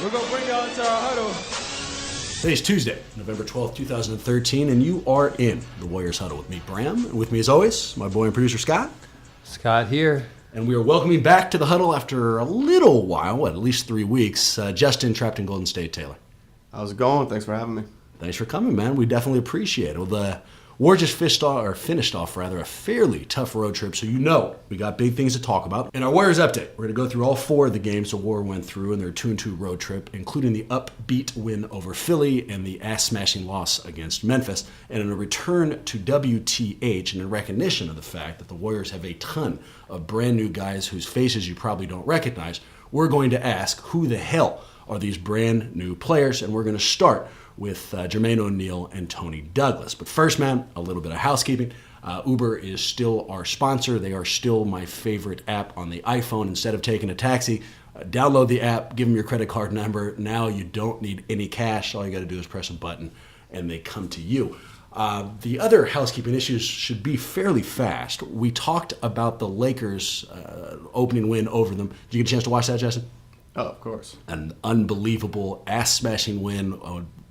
We're going to bring y'all into our huddle. Today's Tuesday, November 12th, 2013, and you are in the Warriors Huddle with me, Bram. And with me, as always, my boy and producer, Scott. Scott here. And we are welcoming back to the Huddle after a little while, at least 3 weeks, Justin, trapped in Golden State, Taylor. How's it going? Thanks for having me. Thanks for coming, man. We definitely appreciate it. Well, the Warriors just finished off a fairly tough road trip, so you know we got big things to talk about. In our Warriors update, we're going to go through all 4 of the games the War went through in their 2-2 road trip, including the upbeat win over Philly and the ass-smashing loss against Memphis. And in a return to WTH and in recognition of the fact that the Warriors have a ton of brand new guys whose faces you probably don't recognize, we're going to ask who the hell are these brand new players, and we're going to start with Jermaine O'Neal and Toney Douglas. But first, man, a little bit of housekeeping. Uber is still our sponsor. They are still my favorite app on the iPhone. Instead of taking a taxi, download the app, give them your credit card number. Now you don't need any cash. All you got to do is press a button, and they come to you. The other housekeeping issues should be fairly fast. We talked about the Lakers' opening win over them. Did you get a chance to watch that, Justin? Oh, of course. An unbelievable ass-smashing win.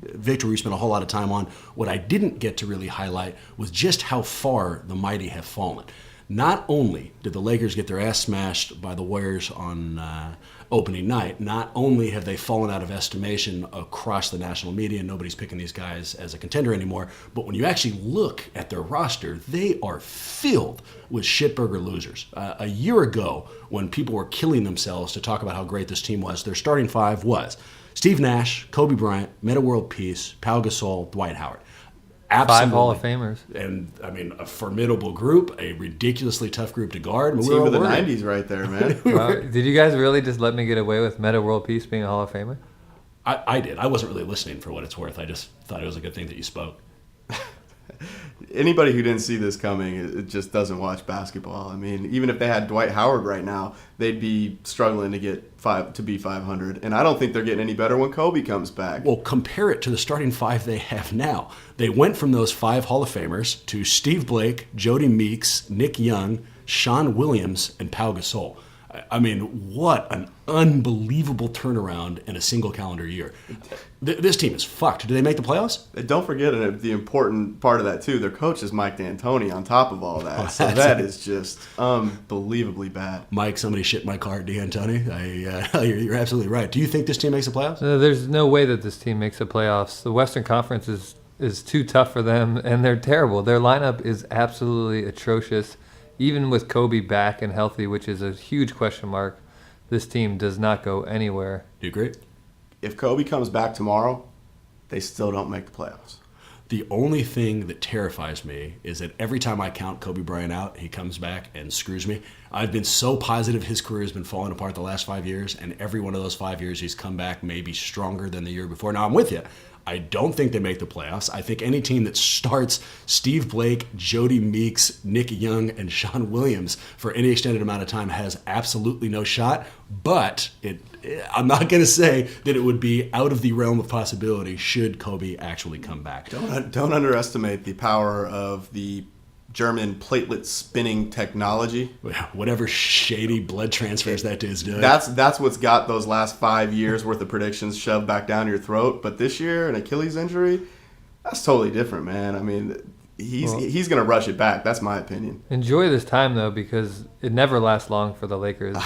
Victory we spent a whole lot of time on. What I didn't get to really highlight was just how far the mighty have fallen. Not only did the Lakers get their ass smashed by the Warriors on opening night, not only have they fallen out of estimation across the national media, nobody's picking these guys as a contender anymore, but when you actually look at their roster, they are filled with shitburger losers. A year ago, when people were killing themselves to talk about how great this team was, their starting 5 was Steve Nash, Kobe Bryant, Metta World Peace, Pau Gasol, Dwight Howard. Absolutely. 5 Hall of Famers. And, I mean, a formidable group, a ridiculously tough group to guard. I mean, Team of the 90s right there, man. Did you guys really just let me get away with Metta World Peace being a Hall of Famer? I did. I wasn't really listening for what it's worth. I just thought it was a good thing that you spoke. Anybody who didn't see this coming, it just doesn't watch basketball. I mean, even if they had Dwight Howard right now, they'd be struggling to get to be 500. And I don't think they're getting any better when Kobe comes back. Well, compare it to the starting 5 they have now. They went from those 5 Hall of Famers to Steve Blake, Jody Meeks, Nick Young, Sean Williams, and Pau Gasol. I mean, what an unbelievable turnaround in a single calendar year. This team is fucked. Do they make the playoffs? Don't forget the important part of that, too. Their coach is Mike D'Antoni on top of all that. So that is just unbelievably bad. Mike, somebody shit my car, D'Antoni. You're absolutely right. Do you think this team makes the playoffs? There's no way that this team makes the playoffs. The Western Conference is too tough for them, and they're terrible. Their lineup is absolutely atrocious. Even with Kobe back and healthy, which is a huge question mark, this team does not go anywhere. Do you agree? If Kobe comes back tomorrow, they still don't make the playoffs. The only thing that terrifies me is that every time I count Kobe Bryant out, he comes back and screws me. I've been so positive his career has been falling apart the last 5 years, and every one of those 5 years he's come back maybe stronger than the year before. Now, I'm with you. I don't think they make the playoffs. I think any team that starts Steve Blake, Jody Meeks, Nick Young, and Sean Williams for any extended amount of time has absolutely no shot. But I'm not going to say that it would be out of the realm of possibility should Kobe actually come back. Don't underestimate the power of the German platelet spinning technology. Whatever shady blood transfers that dude's doing. That's what's got those last 5 years worth of predictions shoved back down your throat. But this year, an Achilles injury, that's totally different, man. I mean, he's going to rush it back. That's my opinion. Enjoy this time, though, because it never lasts long for the Lakers.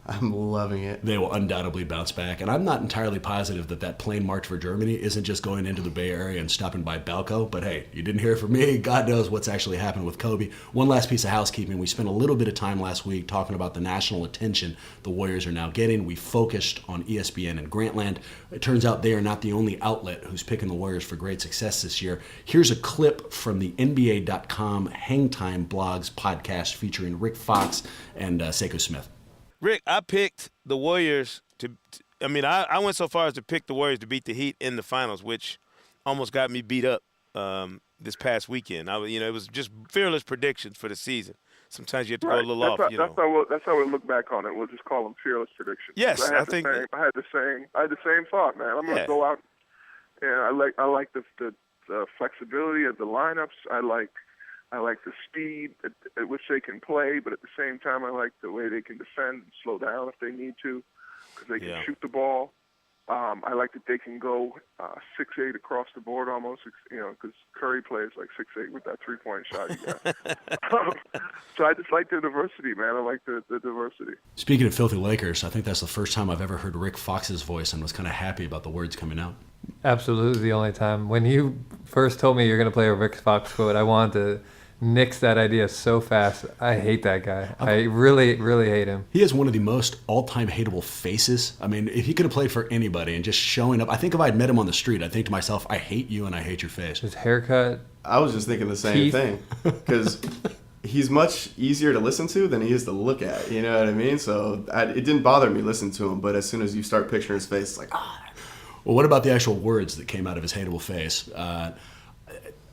I'm loving it. They will undoubtedly bounce back. And I'm not entirely positive that plane march for Germany isn't just going into the Bay Area and stopping by Balco. But hey, you didn't hear it from me. God knows what's actually happened with Kobe. One last piece of housekeeping. We spent a little bit of time last week talking about the national attention the Warriors are now getting. We focused on ESPN and Grantland. It turns out they are not the only outlet who's picking the Warriors for great success this year. Here's a clip from the NBA.com Hangtime Blogs podcast featuring Rick Fox and Sekou Smith. Rick, I picked the Warriors I went so far as to pick the Warriors to beat the Heat in the finals, which almost got me beat up this past weekend. It was just fearless predictions for the season. Sometimes you have to go a little off. That's how we look back on it. We'll just call them fearless predictions. Yes, I had the same thought, man. I'm going to go out, and I like the flexibility of the lineups. I like the speed at which they can play, but at the same time, I like the way they can defend and slow down if they need to, because they can shoot the ball. I like that they can go 6'8" across the board almost, because Curry plays like 6'8" with that three-point shot he got. So I just like the diversity, man. I like the diversity. Speaking of filthy Lakers, I think that's the first time I've ever heard Rick Fox's voice and was kind of happy about the words coming out. Absolutely the only time. When you first told me you're going to play a Rick Fox quote, I wanted to nix that idea so fast. I hate that guy. I really, really hate him. He has one of the most all-time hateable faces. I mean, if he could have played for anybody and just showing up, I think if I'd met him on the street, I'd think to myself, I hate you and I hate your face. His haircut. I was just thinking the same thing, because he's much easier to listen to than he is to look at. You know what I mean? So it didn't bother me listening to him, but as soon as you start picturing his face, it's like, Well, what about the actual words that came out of his hateable face?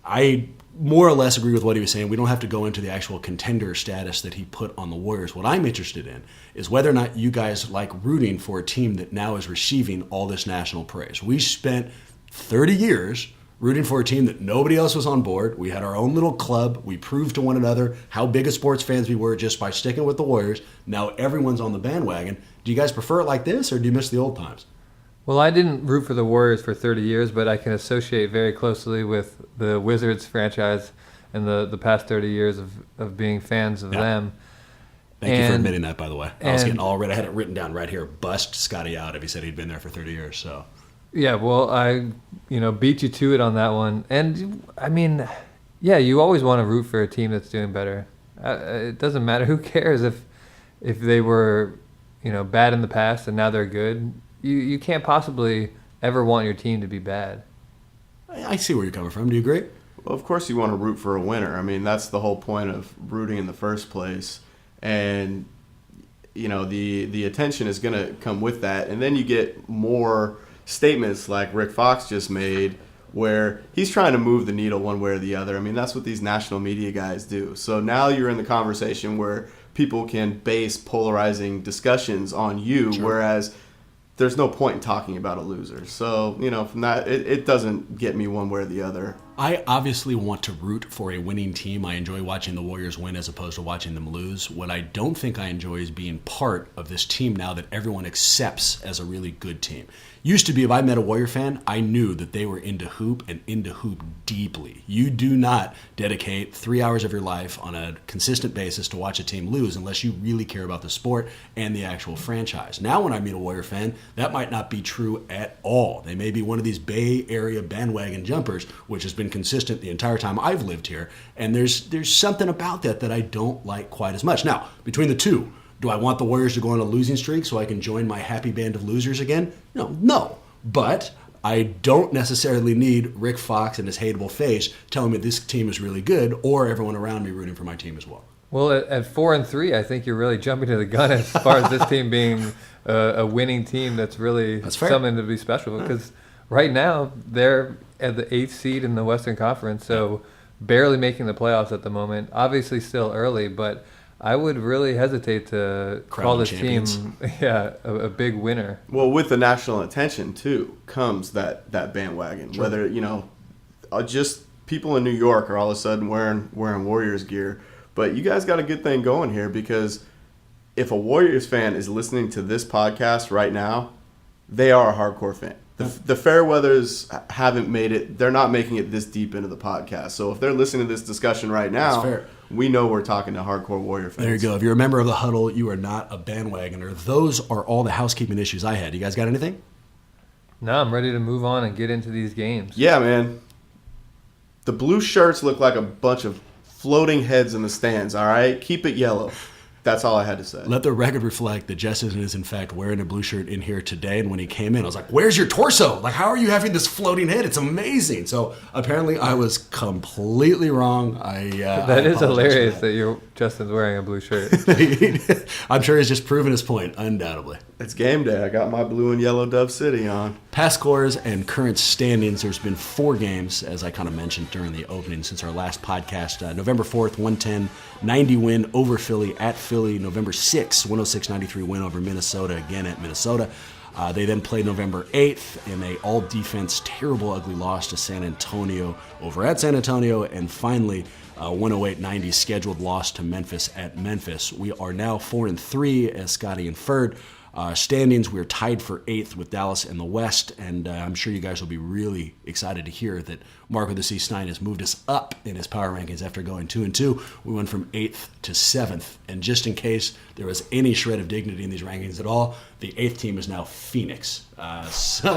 I more or less agree with what he was saying. We don't have to go into the actual contender status that he put on the Warriors. What I'm interested in is whether or not you guys like rooting for a team that now is receiving all this national praise. We spent 30 years rooting for a team that nobody else was on board. We had our own little club. We proved to one another how big of sports fans we were just by sticking with the Warriors. Now everyone's on the bandwagon. Do you guys prefer it like this, or do you miss the old times? Well, I didn't root for the Warriors for 30 years, but I can associate very closely with the Wizards franchise and the past 30 years of being fans of them. Thank you for admitting that, by the way. I was getting all red. I had it written down right here. Bust Scotty out if he said he'd been there for 30 years. So, yeah, well, I beat you to it on that one. And, I mean, yeah, you always want to root for a team that's doing better. It doesn't matter. Who cares if they were, bad in the past and now they're good? You can't possibly ever want your team to be bad. I see where you're coming from. Do you agree? well, of course you want to root for a winner. I mean, that's the whole point of rooting in the first place. And, the attention is going to come with that. And then you get more statements like Rick Fox just made where he's trying to move the needle one way or the other. I mean, that's what these national media guys do. So now you're in the conversation where people can base polarizing discussions on you, Sure. whereas there's no point in talking about a loser. So, from that, it doesn't get me one way or the other. I obviously want to root for a winning team. I enjoy watching the Warriors win as opposed to watching them lose. What I don't think I enjoy is being part of this team now that everyone accepts as a really good team. Used to be, if I met a Warrior fan, I knew that they were into hoop and into hoop deeply. You do not dedicate 3 hours of your life on a consistent basis to watch a team lose unless you really care about the sport and the actual franchise. Now when I meet a Warrior fan, that might not be true at all. They may be one of these Bay Area bandwagon jumpers, which has been consistent the entire time I've lived here, and there's something about that I don't like quite as much. Now, between the two, do I want the Warriors to go on a losing streak so I can join my happy band of losers again? No. But I don't necessarily need Rick Fox and his hateable face telling me this team is really good, or everyone around me rooting for my team as well. Well, at 4-3, I think you're really jumping to the gun as far as this team being a winning team. That's something to be special, because right now they're at the 8th seed in the Western Conference, so barely making the playoffs at the moment. Obviously still early, but I would really hesitate to call this champions. team a big winner. Well, with the national attention, too, comes that bandwagon. Sure. Whether, just people in New York are all of a sudden wearing Warriors gear. But you guys got a good thing going here, because if a Warriors fan is listening to this podcast right now, they are a hardcore fan. The Fairweathers haven't made it. They're not making it this deep into the podcast. So if they're listening to this discussion right now, we know we're talking to hardcore Warrior fans. There you go. If you're a member of the Huddle, you are not a bandwagoner. Those are all the housekeeping issues I had. You guys got anything? No, I'm ready to move on and get into these games. Yeah, man. The blue shirts look like a bunch of floating heads in the stands, all right? Keep it yellow. That's all I had to say. Let the record reflect that Justin is, in fact, wearing a blue shirt in here today. And when he came in, I was like, where's your torso? Like, how are you having this floating head? It's amazing. So apparently I was completely wrong. That is hilarious that Justin's wearing a blue shirt. I'm sure he's just proven his point, undoubtedly. It's game day. I got my blue and yellow Dove City on. Past scores and current standings. There's been 4 games, as I kind of mentioned during the opening, since our last podcast. November 4th, 110-90 win over Philly at Philly. November 6th, 106-93 win over Minnesota, again at Minnesota. They then played November 8th in a all-defense, terrible, ugly loss to San Antonio over at San Antonio. And finally, 108-90 scheduled loss to Memphis at Memphis. We are now 4-3, as Scotty inferred. Standings, we're tied for 8th with Dallas in the West, and I'm sure you guys will be really excited to hear that Mark with the C. Stein has moved us up in his power rankings after going 2-2. We went from 8th to 7th, and just in case there was any shred of dignity in these rankings at all, the 8th team is now Phoenix. So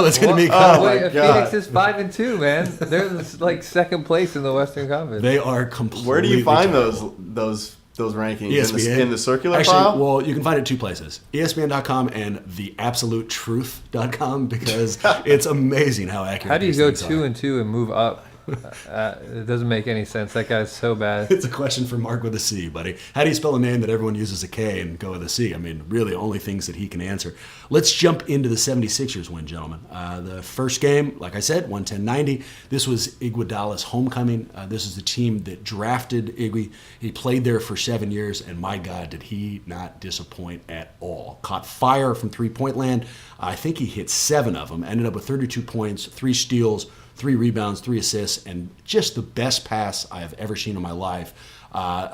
it's going to be kind of wait, Phoenix is 5-2, man. They're like second place in the Western Conference. They are completely. Where do you find terrible. those rankings? ESPN. In the circular Actually, file? well, you can find it 2 places: ESPN.com and theabsolutetruth.com, because it's amazing how accurate. How do you these go things 2-2 and move up? It doesn't make any sense. That guy's so bad. It's a question for Mark with a C, buddy. How do you spell a name that everyone uses a K and go with a C? I mean, really, only things that he can answer. Let's jump into the 76ers win, gentlemen. The first game, like I said, 110-90. This was Iguodala's homecoming. This is the team that drafted Iggy. He played there for 7 years, and my God, did he not disappoint at all. Caught fire from three-point land. I think he hit 7 of them. Ended up with 32 points, 3 steals, 3 rebounds, 3 assists, and just the best pass I have ever seen in my life.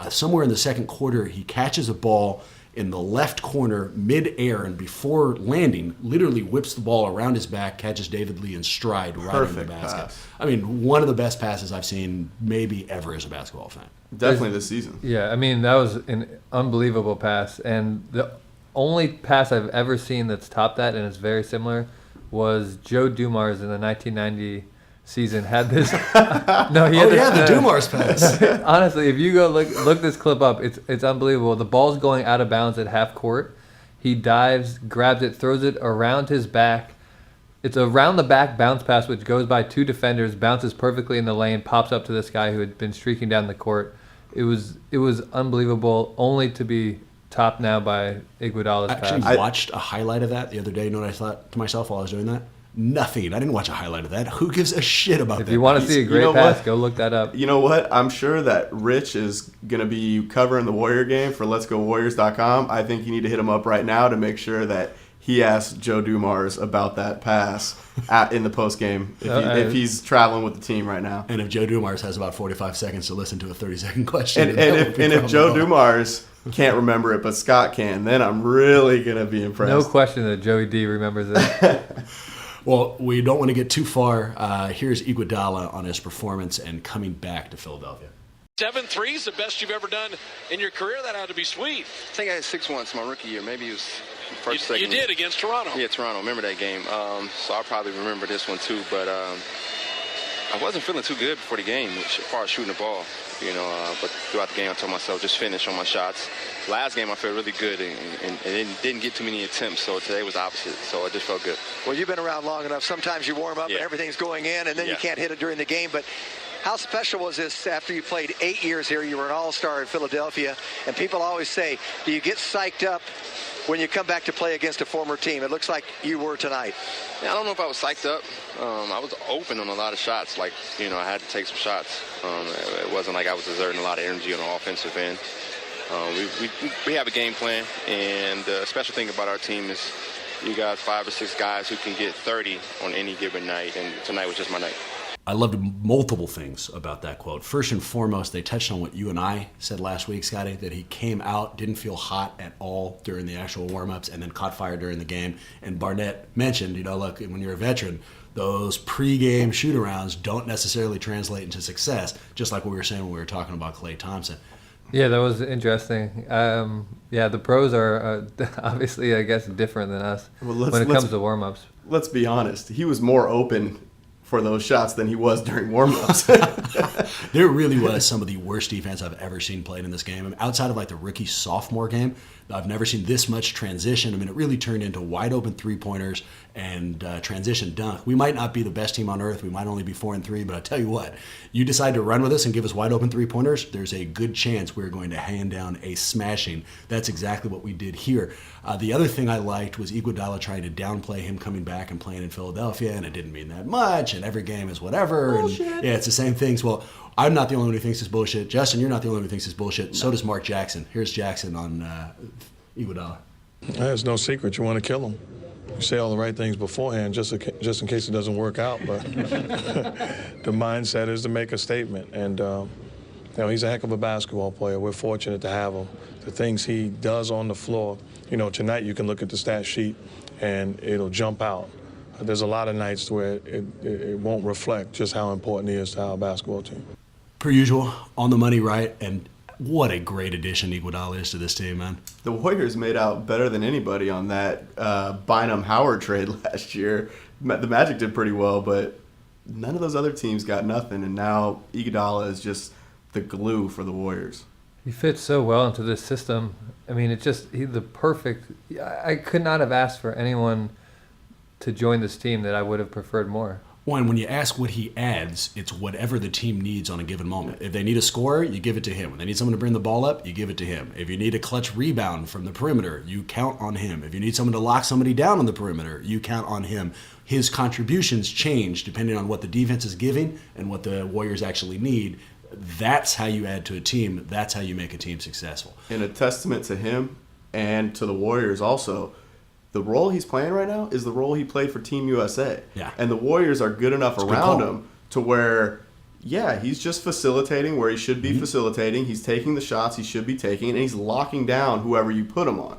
Somewhere in the second quarter, he catches a ball in the left corner mid-air, and before landing, literally whips the ball around his back, catches David Lee in stride right in the basket. Pass. I mean, one of the best passes I've seen maybe ever as a basketball fan. Definitely this season. Yeah, I mean, that was an unbelievable pass. And the only pass I've ever seen that's topped that, and it's very similar, was Joe Dumars in the 1990 season had this. No, he had the Dumars pass. Honestly, if you go look this clip up, it's unbelievable. The ball's going out of bounds at half court. He dives, grabs it, throws it around his back. It's a round the back bounce pass which goes by 2 defenders, bounces perfectly in the lane, pops up to this guy who had been streaking down the court. It was unbelievable, only to be topped now by Iguodala's pass. I actually watched a highlight of that the other day. You know what I thought to myself while I was doing that? Nothing. I didn't watch a highlight of that. Who gives a shit about that? If you want to see a great pass, go look that up. You know what? I'm sure that Rich is going to be covering the Warrior game for Let'sGoWarriors.com. I think you need to hit him up right now to make sure that he asks Joe Dumars about that pass in the post game if he's traveling with the team right now. And if Joe Dumars has about 45 seconds to listen to a 30-second question. And if Joe Dumars can't remember it, but Scott can, then I'm really going to be impressed. No question that Joey D remembers it. Well, we don't want to get too far. Here's Iguodala on his performance and coming back to Philadelphia. 7 threes, the best you've ever done in your career. That had to be sweet. I think I had 6 once my rookie year. Maybe it was first, second. You did against Toronto. Yeah, Toronto. Remember that game. So I'll probably remember this one too. But I wasn't feeling too good before the game as far as shooting the ball. But throughout the game, I told myself just finish on my shots. Last game, I felt really good and didn't get too many attempts. So today was opposite. So I just felt good. Well, you've been around long enough. Sometimes you warm up and everything's going in, and then you can't hit it during the game. But how special was this after you played 8 years here? You were an all-star in Philadelphia, and people always say, do you get psyched up when you come back to play against a former team? It looks like you were tonight. Yeah, I don't know if I was psyched up. I was open on a lot of shots. I had to take some shots. It wasn't like I was exerting a lot of energy on the offensive end. We have a game plan, and the special thing about our team is you got 5 or 6 guys who can get 30 on any given night, and tonight was just my night. I loved multiple things about that quote. First and foremost, they touched on what you and I said last week, Scotty, that he came out, didn't feel hot at all during the actual warm-ups, and then caught fire during the game. And Barnett mentioned, look, when you're a veteran, those pre-game shoot-arounds don't necessarily translate into success, just like what we were saying when we were talking about Klay Thompson. Yeah, that was interesting. The pros are obviously, I guess, different than us when it comes to warm-ups. Let's be honest. He was more open for those shots than he was during warm-ups. There really was some of the worst defense I've ever seen played in this game. I mean, outside of the rookie-sophomore game, I've never seen this much transition. I mean, it really turned into wide-open three-pointers and transition dunk. We might not be the best team on earth. We might only be 4-3, but I tell you what, you decide to run with us and give us wide-open three-pointers, there's a good chance we're going to hand down a smashing. That's exactly what we did here. The other thing I liked was Iguodala trying to downplay him coming back and playing in Philadelphia, and it didn't mean that much, and every game is whatever. And, it's the same things. Well, I'm not the only one who thinks it's bullshit. Justin, you're not the only one who thinks it's bullshit. No. So does Mark Jackson. Here's Jackson on Iguodala. It's no secret. You want to kill him. You say all the right things beforehand just in case it doesn't work out. But the mindset is to make a statement. And, he's a heck of a basketball player. We're fortunate to have him. the things he does on the floor. You know, tonight you can look at the stat sheet and it'll jump out. There's a lot of nights where it won't reflect just how important he is to our basketball team. Per usual, on the money, right? And what a great addition Iguodala is to this team, man. The Warriors made out better than anybody on that Bynum-Howard trade last year. The Magic did pretty well, but none of those other teams got nothing, and now Iguodala is just the glue for the Warriors. He fits so well into this system. I mean, he's the perfect. I could not have asked for anyone to join this team that I would have preferred more. One, when you ask what he adds, it's whatever the team needs on a given moment. If they need a scorer, you give it to him. When they need someone to bring the ball up, you give it to him. If you need a clutch rebound from the perimeter, you count on him. If you need someone to lock somebody down on the perimeter, you count on him. His contributions change depending on what the defense is giving and what the Warriors actually need. That's how you add to a team. That's how you make a team successful. And a testament to him and to the Warriors also, the role he's playing right now is the role he played for Team USA. Yeah. And the Warriors are good enough around him to where, yeah, he's just facilitating where he should be facilitating. He's taking the shots he should be taking, and he's locking down whoever you put him on.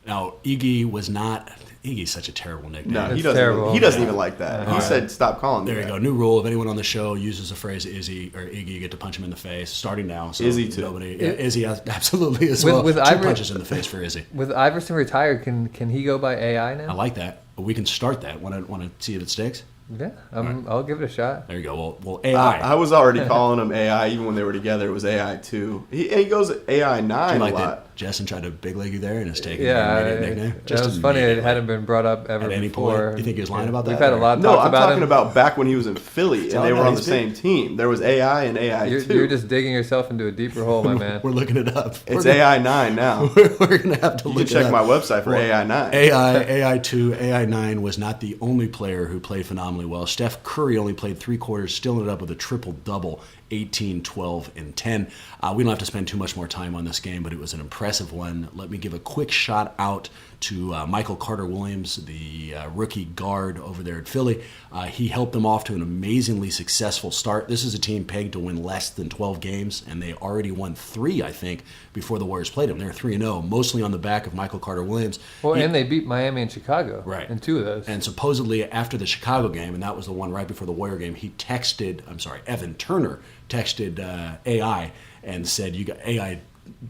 Now, Iggy's such a terrible nickname. No, he doesn't even like that. He said, stop calling me There you go. New rule. If anyone on the show uses the phrase Izzy or Iggy, you get to punch him in the face, starting now. So Izzy, too. Izzy, absolutely, as well. Two punches in the face for Izzy. With Iverson retired, can he go by AI now? I like that. We can start that. Want to see if it sticks? Yeah, I'll give it a shot. There you go. Well, AI. I was already calling him AI even when they were together. It was AI 2. He goes AI 9 a lot. That Justin tried to big leg you there and has taken your nickname. That was funny. It hadn't been brought up ever at any before. point. You think he was lying about that? We've had a lot of No, talks I'm about talking him. about back when he was in Philly and they were on the same team. There was AI and AI 2. You're just digging yourself into a deeper hole, my man. We're looking it up. It's AI 9 now. We're going to have to look it up. You can check my website for AI 9. AI 2, AI 9 was not the only player who played phenomenally well. Steph Curry only played 3 quarters, still ended up with a triple-double, 18, 12, and 10. We don't have to spend too much more time on this game, but it was an impressive one. Let me give a quick shout out to Michael Carter-Williams, the rookie guard over there at Philly. He helped them off to an amazingly successful start. This is a team pegged to win less than 12 games, and they already won 3, I think, before the Warriors played them. They're 3-0, mostly on the back of Michael Carter-Williams. Well, and they beat Miami and Chicago in 2 of those. And supposedly after the Chicago game, and that was the one right before the Warrior game, Evan Turner texted AI and said, "You got AI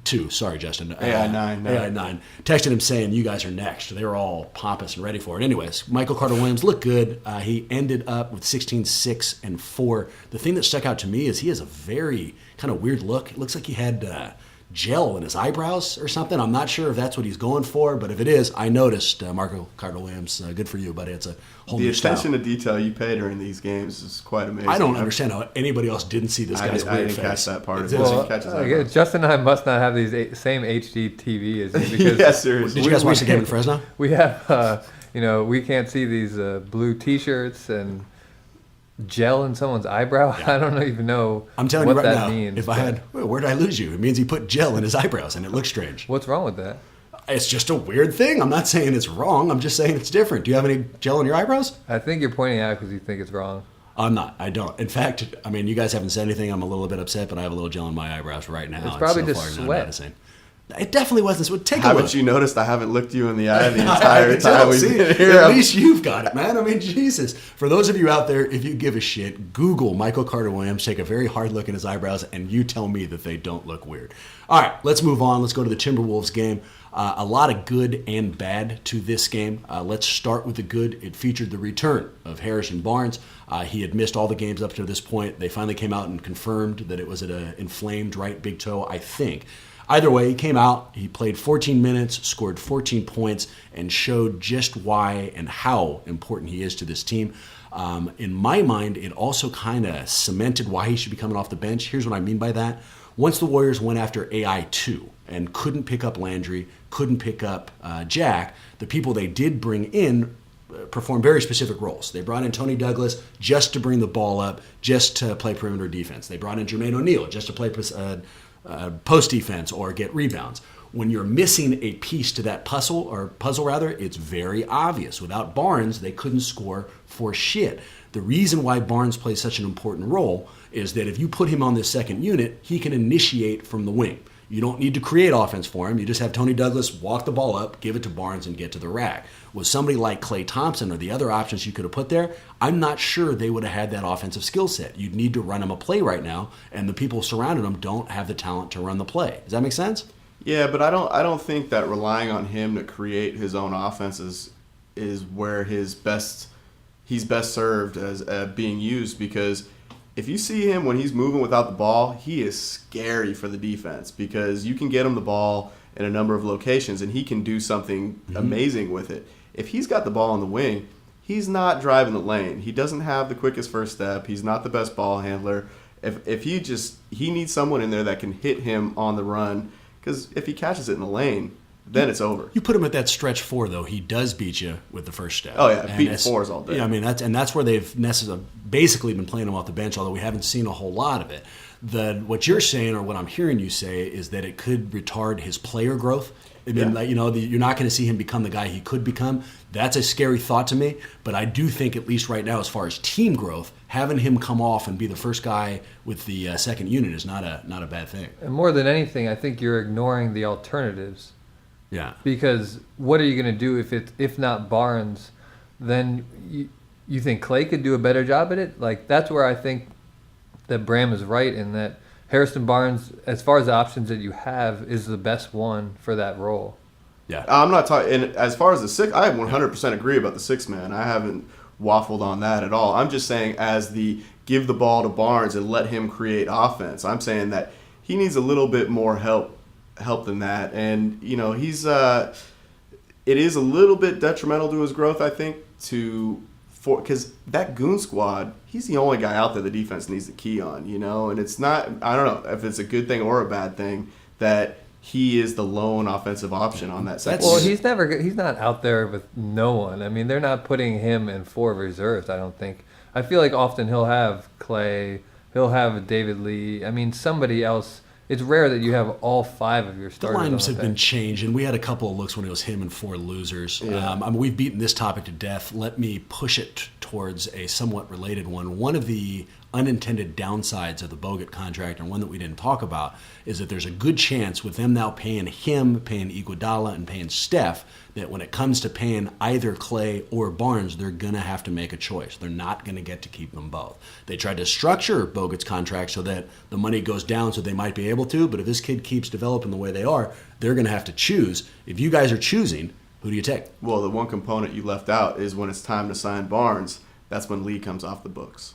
2, sorry, Justin. AI 9. AI 9. Texted him saying, you guys are next. They were all pompous and ready for it. Anyways, Michael Carter-Williams looked good. He ended up with 16, 6, and 4. The thing that stuck out to me is he has a very kind of weird look. It looks like he had gel in his eyebrows or something. I'm not sure if that's what he's going for, but if it is, I noticed. Michael Carter-Williams, good for you, buddy. It's a whole new style. The attention to detail you pay during these games is quite amazing. I don't understand how anybody else didn't see this guy's weird face. I didn't catch that part of it. Justin and I must not have these same HD TV as you. Because yeah, seriously. Did you guys watch the game in Fresno? We have, we can't see these blue T-shirts and gel in someone's eyebrow. Yeah. I don't even know I'm telling what you right that now, means. If I had, where did I lose you? It means he put gel in his eyebrows, and it looks strange. What's wrong with that? It's just a weird thing. I'm not saying it's wrong. I'm just saying it's different. Do you have any gel in your eyebrows? I think you're pointing out because you think it's wrong. I'm not. I don't. In fact, I mean, you guys haven't said anything. I'm a little bit upset, but I have a little gel in my eyebrows right now. It's probably just sweat. It definitely wasn't. So take a look. Haven't you noticed I haven't looked you in the eye the entire time we've been here? At least you've got it, man. I mean, Jesus. For those of you out there, if you give a shit, Google Michael Carter-Williams, take a very hard look at his eyebrows, and you tell me that they don't look weird. All right, let's move on. Let's go to the Timberwolves game. A lot of good and bad to this game. Let's start with the good. It featured the return of Harrison Barnes. He had missed all the games up to this point. They finally came out and confirmed that it was at an inflamed right big toe, I think. Either way, he came out, he played 14 minutes, scored 14 points, and showed just why and how important he is to this team. In my mind, it also kind of cemented why he should be coming off the bench. Here's what I mean by that. Once the Warriors went after AI2 and couldn't pick up Landry, couldn't pick up Jack, the people they did bring in performed very specific roles. They brought in Toney Douglas just to bring the ball up, just to play perimeter defense. They brought in Jermaine O'Neal just to play post defense or get rebounds. When you're missing a piece to that puzzle, it's very obvious. Without Barnes, they couldn't score for shit. The reason why Barnes plays such an important role is that if you put him on this second unit, he can initiate from the wing. You don't need to create offense for him. You just have Toney Douglas walk the ball up, give it to Barnes, and get to the rack. With somebody like Klay Thompson or the other options you could have put there, I'm not sure they would have had that offensive skill set. You'd need to run him a play right now, and the people surrounding him don't have the talent to run the play. Does that make sense? Yeah, but I don't think that relying on him to create his own offenses is where he's best served as being used, because if you see him when he's moving without the ball, he is scary for the defense because you can get him the ball in a number of locations and he can do something amazing with it. If he's got the ball on the wing, he's not driving the lane. He doesn't have the quickest first step. He's not the best ball handler. If he needs someone in there that can hit him on the run, because if he catches it in the lane, then it's over. You put him at that stretch 4, though. He does beat you with the first step. Oh, yeah. Beating 4s all day. Yeah, I mean, that's where they've basically been playing him off the bench, although we haven't seen a whole lot of it. What you're saying, or what I'm hearing you say, is that it could retard his player growth. I mean, you're not going to see him become the guy he could become. That's a scary thought to me. But I do think, at least right now, as far as team growth, having him come off and be the first guy with the second unit is not a bad thing. And more than anything, I think you're ignoring the alternatives. Yeah. Because what are you going to do if not Barnes? Then you think Klay could do a better job at it? Like, that's where I think that Bram is right in that Harrison Barnes, as far as the options that you have, is the best one for that role. Yeah. I'm not talking. And as far as the six, I 100% agree about the 6-man. I haven't waffled on that at all. I'm just saying, as the give the ball to Barnes and let him create offense, I'm saying that he needs a little bit more help than that. And he's it is a little bit detrimental to his growth, I think, because that goon squad, he's the only guy out there the defense needs the key on, and it's not, I don't know if it's a good thing or a bad thing that he is the lone offensive option on that second. Well, he's not out there with no one. I mean, they're not putting him in 4 reserves, I don't think. I feel like often he'll have Klay, he'll have David Lee. I mean, somebody else. It's rare that you have all 5 of your starters. The lineups have been changed, and we had a couple of looks when it was him and 4 losers. Yeah. We've beaten this topic to death. Let me push it towards a somewhat related one. One of the unintended downsides of the Bogut contract, and one that we didn't talk about, is that there's a good chance with them now paying him, paying Iguodala, and paying Steph, that when it comes to paying either Klay or Barnes, they're going to have to make a choice. They're not going to get to keep them both. They tried to structure Bogut's contract so that the money goes down so they might be able to, but if this kid keeps developing the way they are, they're going to have to choose. If you guys are choosing, who do you take? Well, the one component you left out is when it's time to sign Barnes, that's when Lee comes off the books.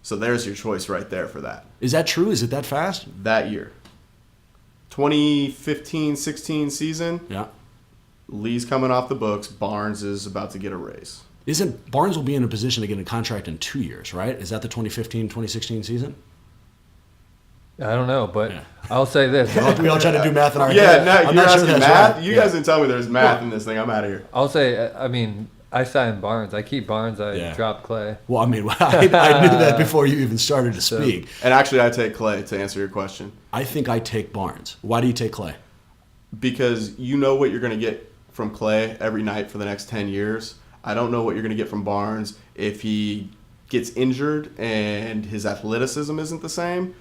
So there's your choice right there for that. Is that true? Is it that fast? That year. 2015-16 season. Yeah. Lee's coming off the books. Barnes is about to get a raise. Isn't Barnes will be in a position to get a contract in 2 years, right? Is that the 2015-2016 season? I don't know, but I'll say this. We all try to do math in our head. Yeah, no, you're asking math? Right. You guys didn't tell me there's math in this thing. I'm out of here. I'll say, I mean, I signed Barnes. I keep Barnes. I drop Klay. Well, I mean, I knew that before you even started to speak. And actually, I take Klay to answer your question. I think I take Barnes. Why do you take Klay? Because you know what you're going to get from Klay every night for the next 10 years. I don't know what you're going to get from Barnes if he gets injured and his athleticism isn't the same.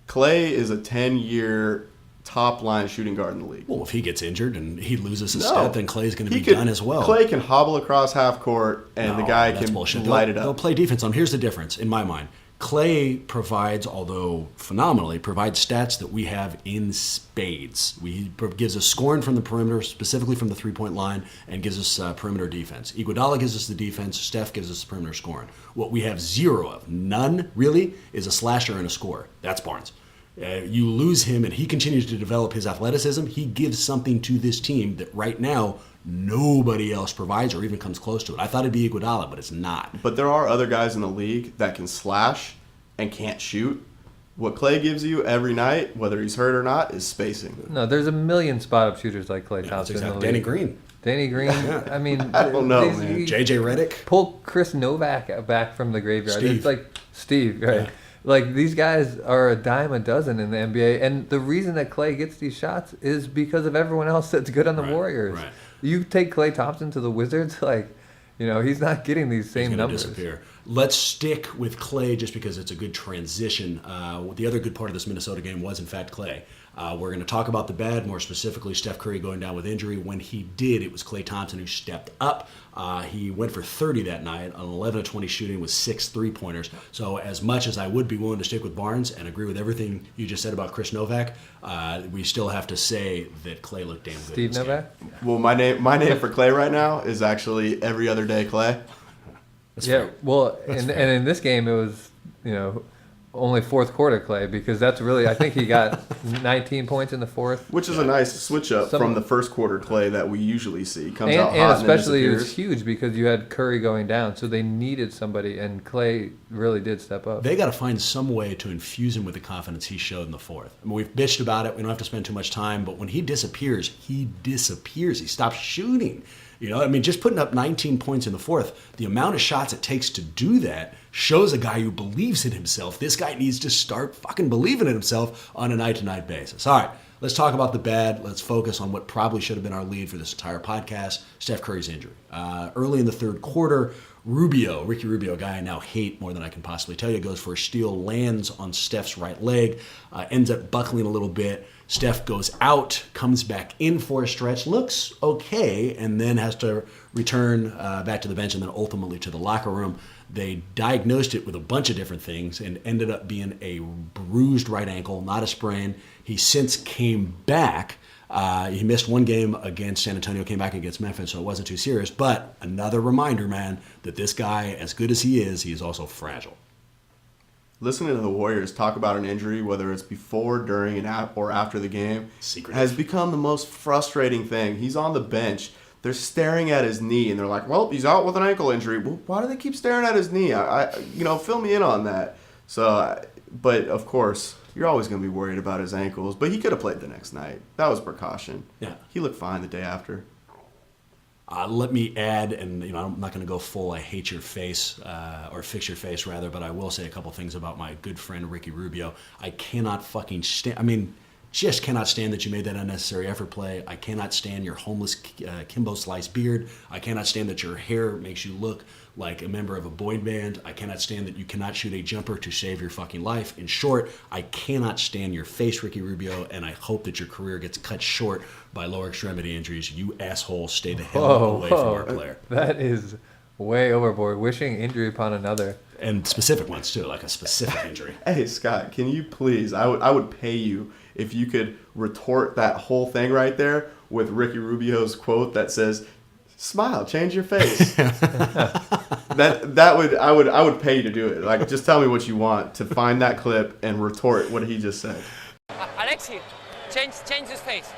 Klay is a 10-year top-line shooting guard in the league. Well, if he gets injured and he loses a step, then Klay's going to be done as well. Klay can hobble across half court, and the guy can light it up. They'll play defense on him. Here's the difference, in my mind. Klay provides, although phenomenally, provides stats that we have in spades. He gives us scoring from the perimeter, specifically from the three-point line, and gives us perimeter defense. Iguodala gives us the defense. Steph gives us the perimeter scoring. What we have zero of, none really, is a slasher and a scorer. That's Barnes. You lose him, and he continues to develop his athleticism. He gives something to this team that right now nobody else provides or even comes close to it. I thought it'd be Iguodala, but it's not. But there are other guys in the league that can slash and can't shoot. What Klay gives you every night, whether he's hurt or not, is spacing. No, there's a million spot-up shooters like Klay Thompson. Exactly. Danny Green. Danny Green. I mean, I don't know, man. JJ Redick. Pull Chris Novak back from the graveyard. Steve. It's like Steve, right? Yeah. Like, these guys are a dime a dozen in the NBA, and the reason that Klay gets these shots is because of everyone else that's good on the Warriors. Right. You take Klay Thompson to the Wizards, he's not getting these same numbers. Disappear. Let's stick with Klay just because it's a good transition. The other good part of this Minnesota game was, in fact, Klay. We're going to talk about the bad, more specifically Steph Curry going down with injury. When he did, it was Klay Thompson who stepped up. He went for 30 that night on 11 of 20 shooting with 6 3-pointers. So as much as I would be willing to stick with Barnes and agree with everything you just said about Chris Novak, we still have to say that Klay looked damn good. Steve Novak? Well, my name for Klay right now is actually every other day Klay. That's Yeah, fair. well, and in this game it was, only fourth quarter Klay, because that's really, I think he got 19 points in the fourth. Which is a nice switch up from the first quarter Klay that we usually see. Comes out hot and especially and it was huge because you had Curry going down, so they needed somebody, and Klay really did step up. They got to find some way to infuse him with the confidence he showed in the fourth. I mean, we've bitched about it. We don't have to spend too much time, but when he disappears, he disappears. He stops shooting. Just putting up 19 points in the fourth, the amount of shots it takes to do that shows a guy who believes in himself. This guy needs to start fucking believing in himself on a night-to-night basis. All right, let's talk about the bad. Let's focus on what probably should have been our lead for this entire podcast, Steph Curry's injury. Early in the third quarter, Ricky Rubio, a guy I now hate more than I can possibly tell you, goes for a steal, lands on Steph's right leg, ends up buckling a little bit. Steph goes out, comes back in for a stretch, looks okay, and then has to return back to the bench and then ultimately to the locker room. They diagnosed it with a bunch of different things and ended up being a bruised right ankle, not a sprain. He since came back. He missed one game against San Antonio, came back against Memphis, so it wasn't too serious. But another reminder, man, that this guy, as good as he is also fragile. Listening to the Warriors talk about an injury, whether it's before, during, or after the game, has become the most frustrating thing. He's on the bench. They're staring at his knee, and they're like, well, he's out with an ankle injury. Well, why do they keep staring at his knee? Fill me in on that. So, but, of course, you're always going to be worried about his ankles. But he could have played the next night. That was precaution. Yeah. He looked fine the day after. Let me add, and I'm not going to go full I hate your face, or fix your face rather, but I will say a couple things about my good friend Ricky Rubio. I cannot fucking stand, just cannot stand that you made that unnecessary effort play. I cannot stand your homeless Kimbo Slice beard. I cannot stand that your hair makes you look like a member of a boy band. I cannot stand that you cannot shoot a jumper to save your fucking life. In short, I cannot stand your face, Ricky Rubio, and I hope that your career gets cut short by lower extremity injuries. You asshole, stay the hell away from our player. That is way overboard. Wishing injury upon another. And specific ones, too, like a specific injury. Hey, Scott, can you please, I would pay you if you could retort that whole thing right there with Ricky Rubio's quote that says, "Smile, change your face." I would pay you to do it. Like, just tell me what you want to find that clip and retort what he just said. Alexi, change his face.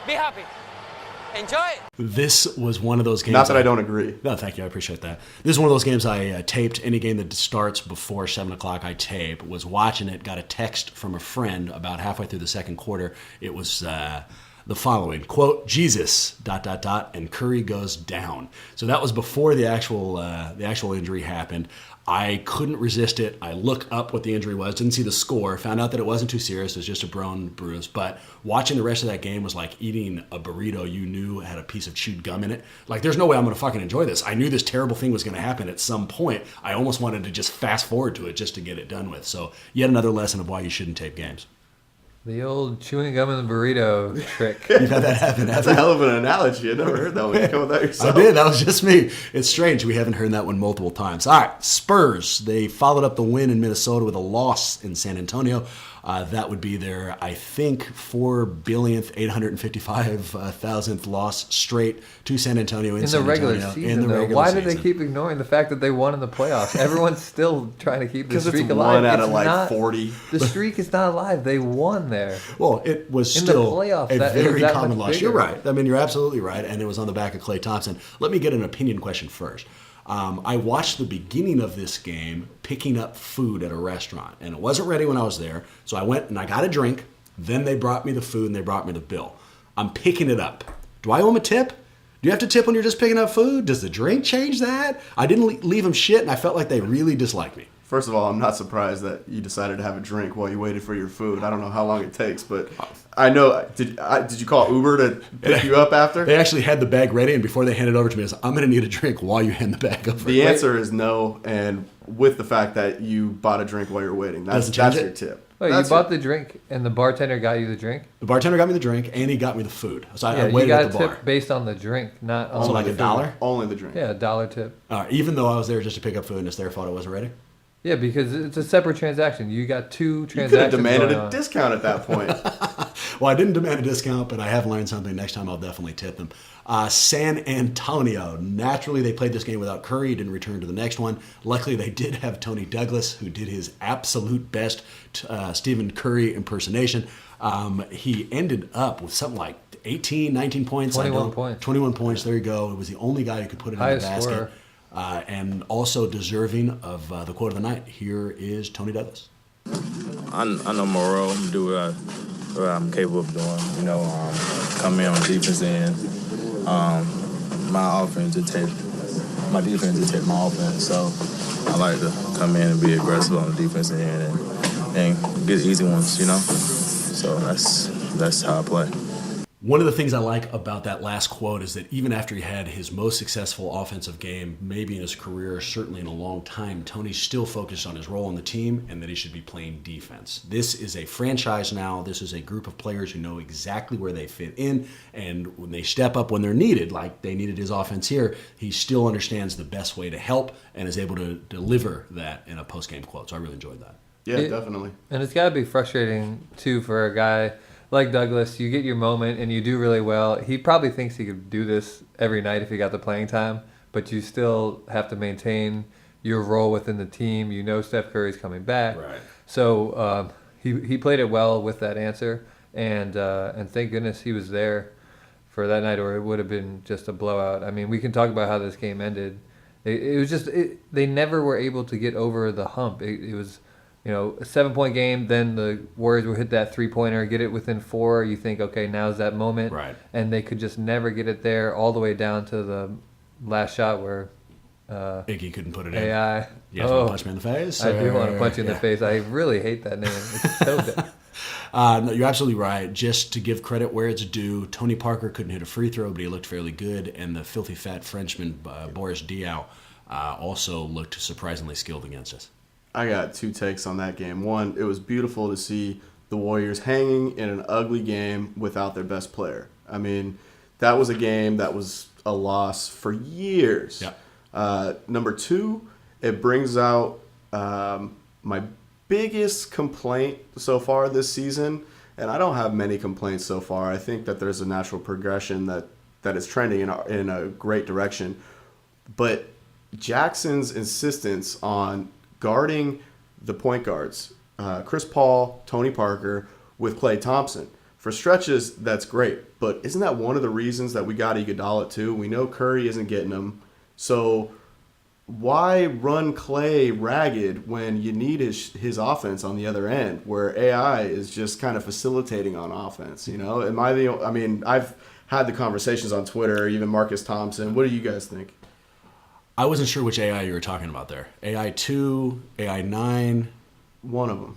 Be happy. Enjoy it. This was one of those games. Not that I don't agree. No, thank you. I appreciate that. This is one of those games I taped. Any game that starts before 7 o'clock, I tape. Was watching it, got a text from a friend about halfway through the second quarter. It was the following, quote, Jesus, ... and Curry goes down. So that was before the actual injury happened. I couldn't resist it. I looked up what the injury was, didn't see the score, found out that it wasn't too serious. It was just a bone bruise. But watching the rest of that game was like eating a burrito you knew had a piece of chewed gum in it. Like, there's no way I'm going to fucking enjoy this. I knew this terrible thing was going to happen at some point. I almost wanted to just fast forward to it just to get it done with. So yet another lesson of why you shouldn't tape games. The old chewing gum in the burrito trick. You've had that happen. That's a hell of an analogy. I never heard that one. You come with that yourself. I did. That was just me. It's strange. We haven't heard that one multiple times. All right. Spurs. They followed up the win in Minnesota with a loss in San Antonio. That would be their, I think, 4,855,000th loss straight to San Antonio in San regular Antonio. Season, in the regular Why season. do they keep ignoring the fact that they won in the playoffs? Everyone's still trying to keep the streak it's alive. One out of like 40. The streak is not alive. They won there. Well, it was in still the playoffs, a very that common much loss. bigger. You're right. I mean, you're absolutely right. And it was on the back of Klay Thompson. Let me get an opinion question first. I watched the beginning of this game picking up food at a restaurant. And it wasn't ready when I was there. So I went and I got a drink. Then they brought me the food and they brought me the bill. I'm picking it up. Do I owe them a tip? Do you have to tip when you're just picking up food? Does the drink change that? I didn't leave them shit, and I felt like they really disliked me. First of all, I'm not surprised that you decided to have a drink while you waited for your food. I don't know how long it takes, but I know. Did you call Uber to pick you up after? They actually had the bag ready, and before they handed it over to me, I said, I'm going to need a drink while you hand the bag over. The answer is no, and with the fact that you bought a drink while you're waiting. That's your tip. Wait, you bought the drink, and the bartender got you the drink? The bartender got me the drink, and he got me the food. So I you waited got at the a bar. tip based on the drink, not on So like $1? Only the drink. Yeah, $1 tip. Even though I was there just to pick up food and it's their fault I wasn't ready? Yeah, because it's a separate transaction. You got 2 transactions. You could have demanded a discount at that point. Well, I didn't demand a discount, but I have learned something. Next time I'll definitely tip them. San Antonio. Naturally, they played this game without Curry. Didn't return to the next one. Luckily, they did have Toney Douglas, who did his absolute best Stephen Curry impersonation. He ended up with something like 18, 19 points. 21 points. 21 points. There you go. It was the only guy who could put it in the basket. Scorer. And also deserving of the quote of the night. Here is Toney Douglas. I know my role. I'm do what I'm capable of doing. You know, come in on defense end. My defense dictate my offense. So I like to come in and be aggressive on the defense end and get easy ones. You know, so that's how I play. One of the things I like about that last quote is that even after he had his most successful offensive game, maybe in his career, certainly in a long time, Toney's still focused on his role on the team and that he should be playing defense. This is a franchise now. This is a group of players who know exactly where they fit in, and when they step up when they're needed, like they needed his offense here, he still understands the best way to help and is able to deliver that in a post-game quote. So I really enjoyed that. Yeah, definitely. And it's got to be frustrating, too, for a guy like Douglas. You get your moment and you do really well. He probably thinks he could do this every night if he got the playing time, but you still have to maintain your role within the team. You know Steph Curry's coming back. Right. So he played it well with that answer, and thank goodness he was there for that night, or it would have been just a blowout. I mean, we can talk about how this game ended. It was just they never were able to get over the hump. It was, you know, a 7-point game, then the Warriors will hit that 3-pointer, get it within 4. You think, okay, now's that moment. Right. And they could just never get it there all the way down to the last shot where Iggy couldn't put it in. AI. You guys want to punch me in the face? I do want to punch you in the face. I really hate that name. It's so bad. No, you're absolutely right. Just to give credit where it's due, Tony Parker couldn't hit a free throw, but he looked fairly good. And the filthy fat Frenchman, Boris Diaw, also looked surprisingly skilled against us. I got 2 takes on that game. One, it was beautiful to see the Warriors hanging in an ugly game without their best player. I mean, that was a game that was a loss for years. Yeah. Number 2, it brings out my biggest complaint so far this season, and I don't have many complaints so far. I think that there's a natural progression that is trending in a great direction. But Jackson's insistence on guarding the point guards, Chris Paul, Tony Parker, with Klay Thompson. For stretches, that's great. But isn't that one of the reasons that we got Iguodala too? We know Curry isn't getting them. So why run Klay ragged when you need his offense on the other end, where AI is just kind of facilitating on offense? You know, I've had the conversations on Twitter, even Marcus Thompson. What do you guys think? I wasn't sure which AI you were talking about there. AI 2, AI 9. One of them.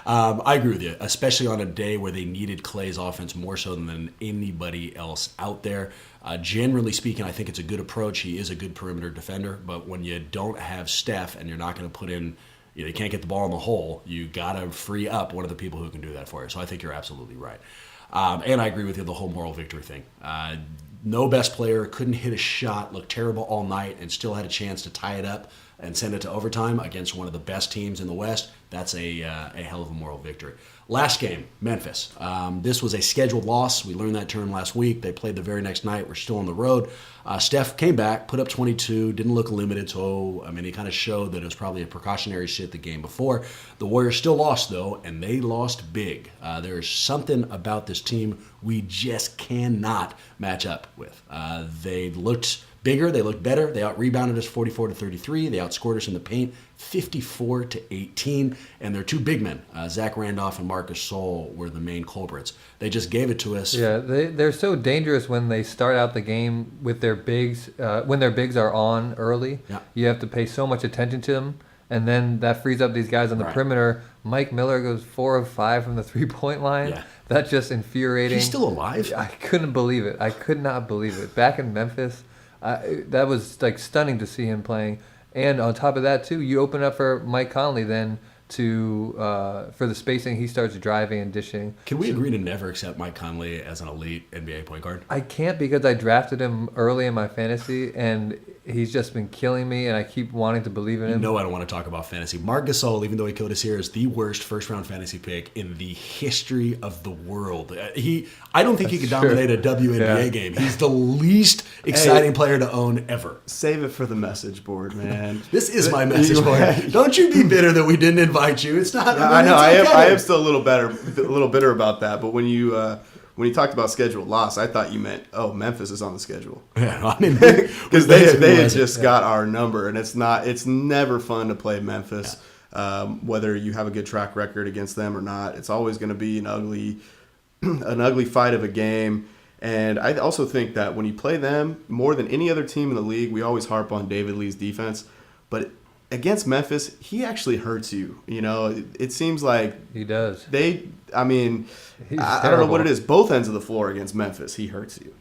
I agree with you, especially on a day where they needed Klay's offense more so than anybody else out there. Generally speaking, I think it's a good approach. He is a good perimeter defender, but when you don't have Steph and you're not going to put in, you can't get the ball in the hole, you got to free up one of the people who can do that for you. So I think you're absolutely right. And I agree with you, the whole moral victory thing. No best player, couldn't hit a shot, looked terrible all night, and still had a chance to tie it up and send it to overtime against one of the best teams in the West. That's a hell of a moral victory. Last game, Memphis. This was a scheduled loss. We learned that term last week. They played the very next night. We're still on the road. Steph came back, put up 22, didn't look limited, so, he kind of showed that it was probably a precautionary shit the game before. The Warriors still lost, though, and they lost big. There's something about this team we just cannot match up with. They looked bigger, they looked better. They out-rebounded us 44-33. They outscored us in the paint 54-18. And their 2 big men, Zach Randolph and Marcus Sol, were the main culprits. They just gave it to us. Yeah, they're so dangerous when they start out the game with their bigs. When their bigs are on early, You have to pay so much attention to them. And then that frees up these guys on the perimeter. Mike Miller goes 4 of 5 from the 3-point line. Yeah. That's just infuriating. He's still alive? I couldn't believe it. I could not believe it. Back in Memphis, that was stunning to see him playing. And on top of that, too, you open up for Mike Conley then for the spacing. He starts driving and dishing. Can we agree to never accept Mike Conley as an elite NBA point guard? I can't, because I drafted him early in my fantasy, and he's just been killing me, and I keep wanting to believe in him. No, I don't want to talk about fantasy. Marc Gasol, even though he killed us here, is the worst first-round fantasy pick in the history of the world. I don't think he could dominate a WNBA game. He's the least exciting player to own ever. Save it for the message board, man. This is my message board. Don't you be bitter that we didn't invite you. It's not. I know. I am still a little bitter about that. But when you talked about scheduled loss, I thought you meant, Memphis is on the schedule. Yeah, I mean, because they had just got our number, and it's never fun to play Memphis. Yeah. Whether you have a good track record against them or not, it's always going to be an ugly fight of a game. And I also think that when you play them more than any other team in the league, we always harp on David Lee's defense, but against Memphis, he actually hurts you. It seems like he does. I don't know what it is. Both ends of the floor against Memphis, he hurts you.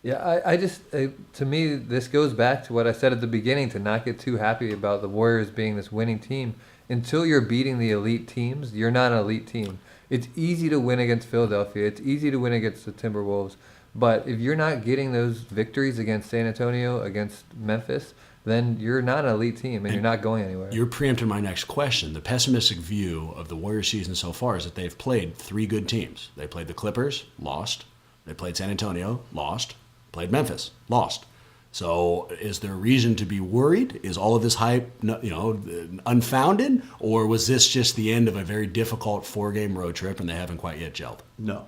Yeah, I just to me, this goes back to what I said at the beginning, to not get too happy about the Warriors being this winning team. Until you're beating the elite teams, you're not an elite team. It's easy to win against Philadelphia. It's easy to win against the Timberwolves. But if you're not getting those victories against San Antonio, against Memphis, then you're not an elite team, and you're not going anywhere. You're preempting my next question. The pessimistic view of the Warriors season so far is that they've played 3 good teams. They played the Clippers, lost. They played San Antonio, lost. Played Memphis, lost. So is there reason to be worried? Is all of this hype, unfounded? Or was this just the end of a very difficult 4-game road trip and they haven't quite yet gelled? No.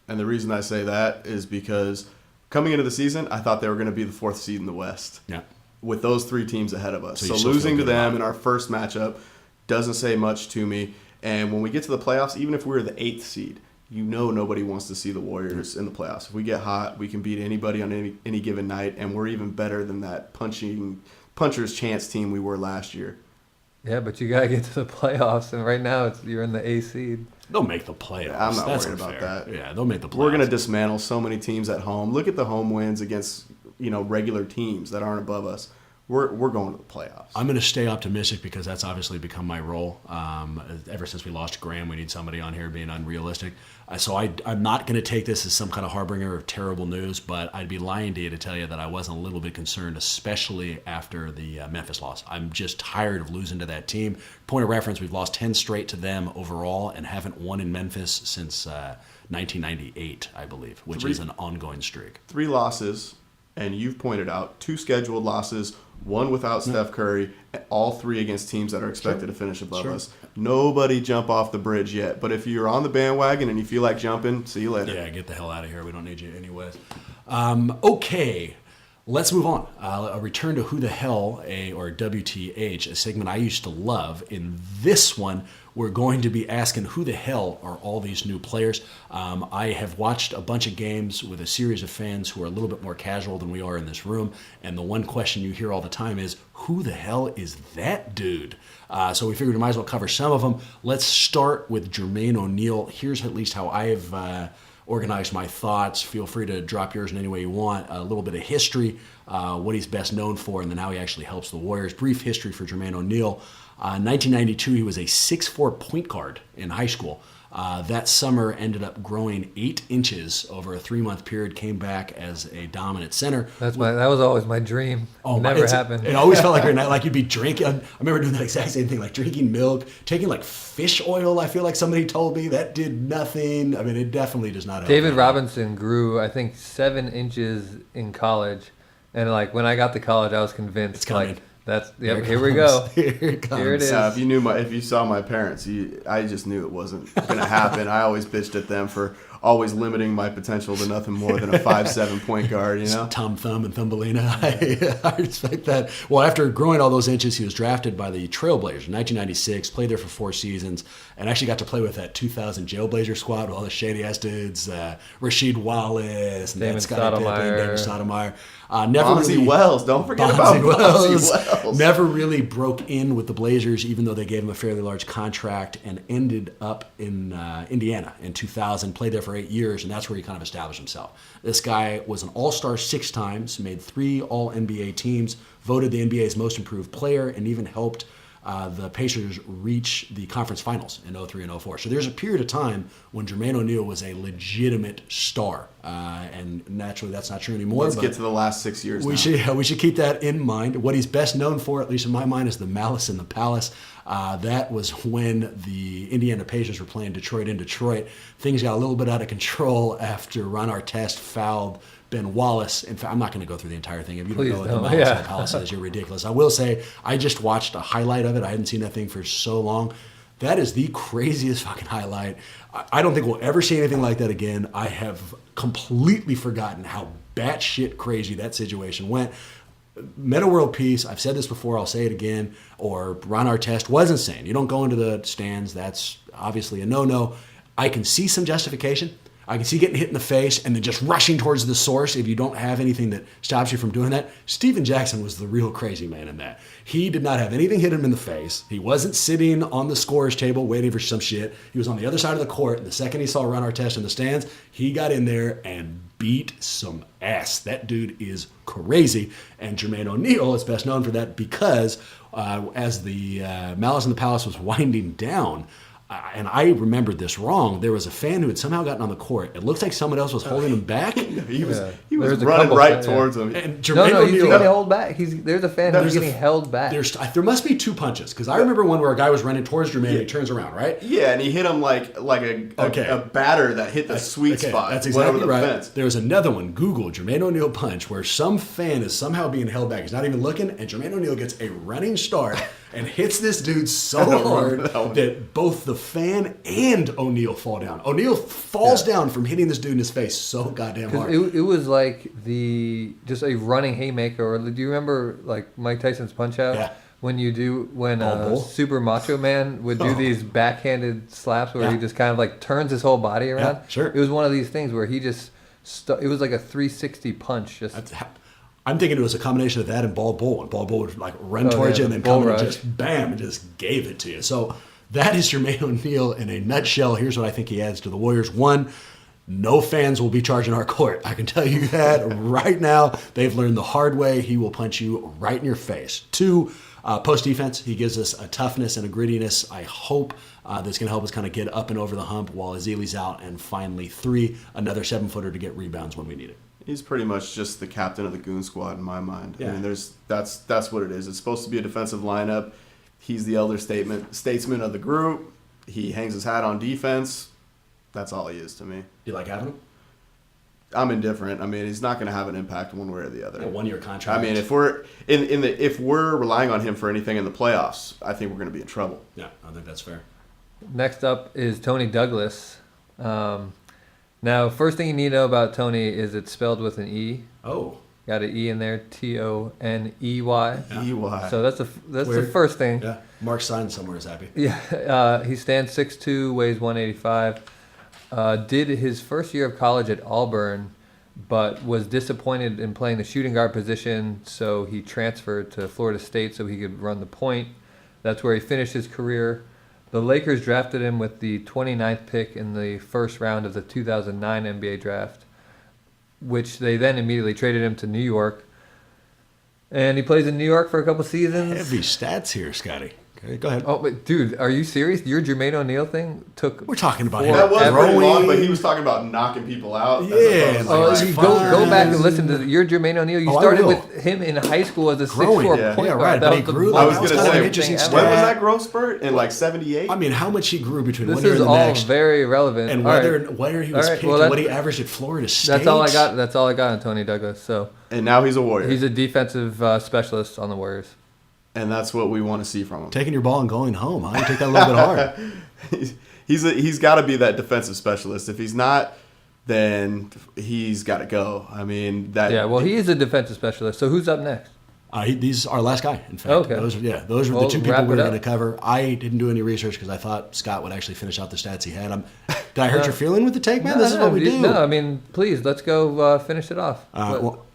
And the reason I say that is because coming into the season, I thought they were going to be the 4th seed in the West. Yeah. With those 3 teams ahead of us. So losing to them in our first matchup doesn't say much to me. And when we get to the playoffs, even if we were the 8th seed, nobody wants to see the Warriors in the playoffs. If we get hot, we can beat anybody on any given night, and we're even better than that puncher's chance team we were last year. Yeah, but you got to get to the playoffs, and right now you're in the A seed. They'll make the playoffs. I'm not worried about that. Yeah, they'll make the playoffs. We're going to dismantle so many teams at home. Look at the home wins against regular teams that aren't above us. We're going to the playoffs. I'm going to stay optimistic because that's obviously become my role. Ever since we lost Graham, we need somebody on here being unrealistic. So I'm not going to take this as some kind of harbinger of terrible news, but I'd be lying to you to tell you that I wasn't a little bit concerned, especially after the Memphis loss. I'm just tired of losing to that team. Point of reference, we've lost 10 straight to them overall and haven't won in Memphis since 1998, I believe, which is an ongoing streak. 3 losses, and you've pointed out 2 scheduled losses, 1 without Steph Curry, all 3 against teams that are expected to finish above us. Nobody jump off the bridge yet. But if you're on the bandwagon and you feel like jumping, see you later. Yeah, get the hell out of here. We don't need you anyways. Okay, let's move on. A return to Who the Hell, or WTH, a segment I used to love. In this one, we're going to be asking who the hell are all these new players. I have watched a bunch of games with a series of fans who are a little bit more casual than we are in this room, and the one question you hear all the time is, who the hell is that dude? So we figured we might as well cover some of them. Let's start with Jermaine O'Neal. Here's at least how I have organized my thoughts. Feel free to drop yours in any way you want. A little bit of history, what he's best known for, and then how he actually helps the Warriors. Brief history for Jermaine O'Neal. 1992, he was a 6'4" point guard in high school. That summer ended up growing 8 inches over a 3-month period, came back as a dominant center. That was always my dream. Never happened. It always felt like you'd be drinking. I remember doing that exact same thing, like drinking milk, taking like fish oil. I feel like somebody told me that did nothing. I mean, it definitely does not help. David Robinson grew, I think, 7 inches in college. And like when I got to college, I was convinced. It's coming. Here we go. Here it comes. Here it is. If you saw my parents, I just knew it wasn't going to happen. I always bitched at them for always limiting my potential to nothing more than a 5'7" point guard. Tom Thumb and Thumbelina. I respect that. Well, after growing all those inches, he was drafted by the Trailblazers in 1996. Played there for 4 seasons, and actually got to play with that 2000 Jailblazer squad with all the shady ass dudes, Rasheed Wallace, and Damon Stoudemire. Bonzi Wells. Don't forget about Bonzi Wells. Never really broke in with the Blazers, even though they gave him a fairly large contract, and ended up in Indiana in 2000. Played there for 8 years, and that's where he kind of established himself. This guy was an all-star 6 times, made 3 all-NBA teams, voted the NBA's most improved player, and even helped the Pacers reach the conference finals in 03 and 04. So there's a period of time when Jermaine O'Neal was a legitimate star. And naturally, that's not true anymore. Let's get to the last 6 years we should keep that in mind. What he's best known for, at least in my mind, is the Malice in the Palace. That was when the Indiana Pacers were playing Detroit in Detroit. Things got a little bit out of control after Ron Artest fouled Ben Wallace. In fact, I'm not going to go through the entire thing. If you don't know what the Malice in the Palace is, you're ridiculous. I will say, I just watched a highlight of it. I hadn't seen that thing for so long. That is the craziest fucking highlight. I don't think we'll ever see anything like that again. I have completely forgotten how batshit crazy that situation went. Meta World Peace, I've said this before, I'll say it again, or Ron Artest was insane. You don't go into the stands. That's obviously a no-no. I can see some justification. I can see getting hit in the face and then just rushing towards the source if you don't have anything that stops you from doing that. Steven Jackson was the real crazy man in that. He did not have anything hit him in the face. He wasn't sitting on the scorer's table waiting for some shit. He was on the other side of the court, and the second he saw Ron Artest in the stands, he got in there and beat some ass. That dude is crazy. And Jermaine O'Neal is best known for that because as the Malice in the Palace was winding down, and I remembered this wrong, there was a fan who had somehow gotten on the court. It looked like someone else was holding him back. He was running right towards him. And Jermaine he's getting held back. There's a fan who's getting held back. There must be two punches, because I remember one where a guy was running towards Jermaine and he turns around, right? Yeah, and he hit him like a batter that hit the sweet spot. That's exactly the right. Fence. There's another one, Google Jermaine O'Neal punch, where some fan is somehow being held back. He's not even looking, and Jermaine O'Neal gets a running start and hits this dude so hard that both the fan and O'Neal fall down. O'Neal falls down from hitting this dude in his face so goddamn hard. It was like just a running haymaker. Or do you remember like Mike Tyson's Punch Out? Yeah. When Super Macho Man would do these backhanded slaps where he just kind of like turns his whole body around. Yeah, sure. It was one of these things where he just it was like a 360 punch. I'm thinking it was a combination of that and Ball Bull. And Ball Bull would like run towards you and then come and just bam, and just gave it to you. So that is Jermaine O'Neal in a nutshell. Here's what I think he adds to the Warriors. One, no fans will be charging our court. I can tell you that right now. They've learned the hard way. He will punch you right in your face. Two, post defense. He gives us a toughness and a grittiness, I hope, that's going to help us kind of get up and over the hump while Ezeli's out. And finally, three, another 7-footer to get rebounds when we need it. He's pretty much just the captain of the goon squad in my mind. Yeah. I mean, that's what it is. It's supposed to be a defensive lineup. He's the elder statesman of the group. He hangs his hat on defense. That's all he is to me. You like having him? I'm indifferent. I mean, he's not going to have an impact one way or the other. A 1-year contract. I mean, if we're relying on him for anything in the playoffs, I think we're going to be in trouble. Yeah, I think that's fair. Next up is Toney Douglas. Now, first thing you need to know about Toney is it's spelled with an E. Oh. Got an E in there, Toney. Yeah. EY. So that's the first thing. Yeah. Mark Stein somewhere is happy. Yeah. He stands 6'2", weighs 185. Did his first year of college at Auburn, but was disappointed in playing the shooting guard position, so he transferred to Florida State so he could run the point. That's where he finished his career. The Lakers drafted him with the 29th pick in the first round of the 2009 NBA draft, which they then immediately traded him to New York. And he plays in New York for a couple seasons. Heavy stats here, Scotty. Okay, go ahead. Oh, but dude, are you serious? Your Jermaine O'Neal thing took... We're talking about him. That was pretty long, but he was talking about knocking people out. Yeah. Go back and listen to your Jermaine O'Neal. You started with him in high school as a 6'4" point guard. Right, but he grew. I was going to say, when was that that growth spurt? In like 78? I mean, how much he grew between this one year and the next. This is all very relevant. And where he was picked and what he averaged at Florida State. That's all I got. That's all I got on Toney Douglas. So. And now he's a Warrior. He's a defensive specialist on the Warriors. And that's what we want to see from him. Taking your ball and going home, huh? You take that a little bit hard. He's got to be that defensive specialist. If he's not, then he's got to go. I mean, that. Yeah, well, he is a defensive specialist. So who's up next? He's our last guy, in fact. Okay. Those are the two people we're going to cover. I didn't do any research because I thought Scott would actually finish out the stats he had. Did I hurt your feeling with the take, man? This is what we do. No, I mean, please, let's go finish it off.